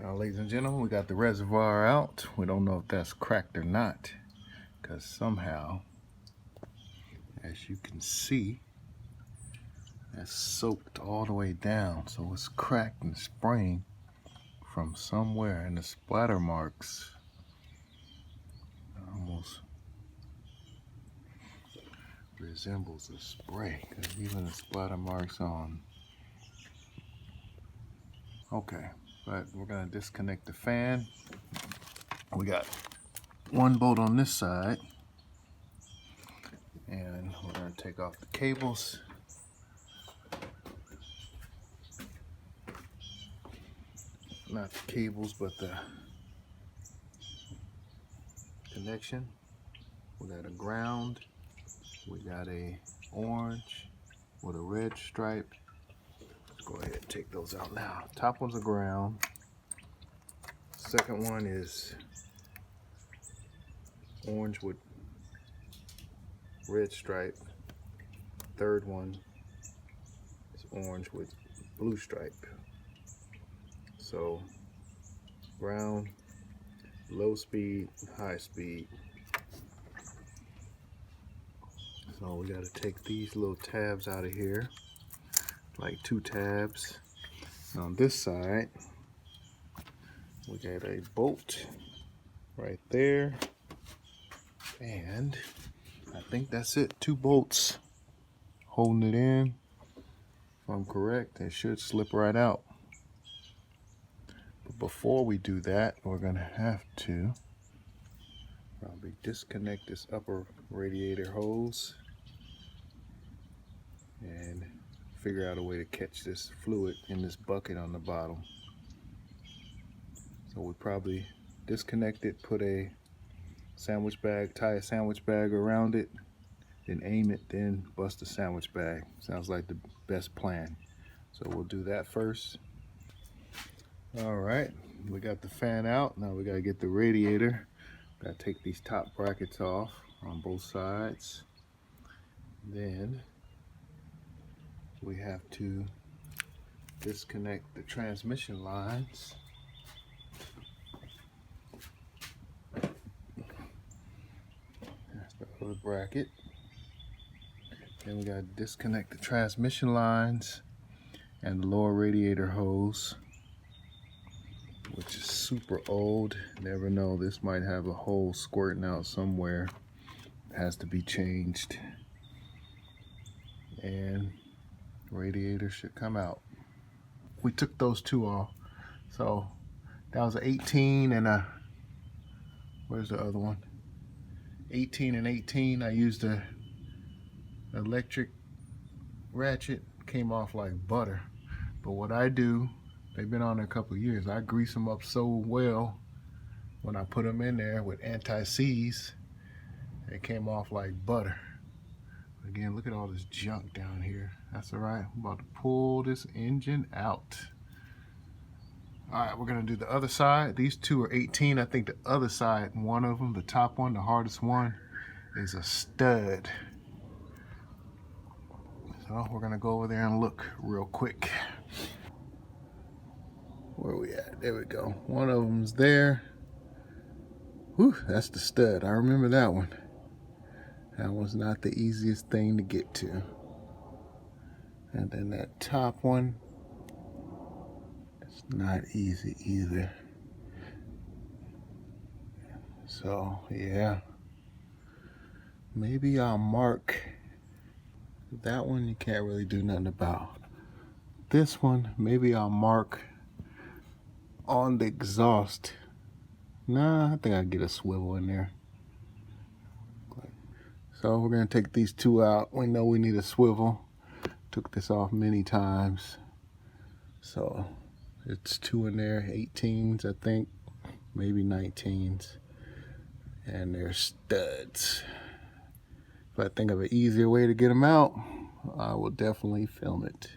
Now, ladies and gentlemen, we got the reservoir out. We don't know if that's cracked or not, because somehow, as you can see, that's soaked all the way down. So it's cracked and spraying from somewhere, and the splatter marks almost resembles a spray, because even the splatter marks on. Okay, but we're gonna disconnect the fan. We got one bolt on this side, and we're gonna take off the cables. Not the cables, but the connection. We got a ground. We got a orange with a red stripe. Let's go ahead and take those out now. Top one's a ground. Second one is orange with red stripe. Third one is orange with blue stripe. So ground, low speed, high speed. So we got to take these little tabs out of here, like 2 tabs. And on this side, we got a bolt right there, and I think that's it. 2 bolts holding it in. If I'm correct, it should slip right out. But before we do that, we're gonna have to probably disconnect this upper radiator hose and figure out a way to catch this fluid in this bucket on the bottom. So we probably disconnect it, put a sandwich bag, tie a sandwich bag around it, then aim it, then bust the sandwich bag. Sounds like the best plan. So we'll do that first. All right, we got the fan out. Now we gotta get the radiator. Gotta take these top brackets off on both sides. Then we have to disconnect the transmission lines. That's the other bracket. Then we gotta disconnect the transmission lines and the lower radiator hose, which is super old. Never know, this might have a hole squirting out somewhere. It has to be changed. And radiator should come out. We took those 2 off. So that was an 18 and a, where's the other one? 18 and 18. I used a electric ratchet, came off like butter. But what I do, they've been on there a couple of years, I grease them up so well when I put them in there with anti-seize, they came off like butter. Again, look at all this junk down here. That's all right. I'm about to pull this engine out. All right, we're gonna do the other side. These 2 are 18. I think the other side, one of them, the top one, the hardest one, is a stud. So we're gonna go over there and look real quick. Where are we at? There we go. One of them's there. Whew, that's the stud. I remember that one. That was not the easiest thing to get to. And then that top one, it's not easy either. So yeah, maybe I'll mark that one. You can't really do nothing about. This one, maybe I'll mark on the exhaust. Nah, I think I'll get a swivel in there. So we're gonna take these 2 out. We know we need a swivel. Took this off many times. So it's 2 in there, 18s, I think, maybe 19s. And they're studs. If I think of an easier way to get them out, I will definitely film it.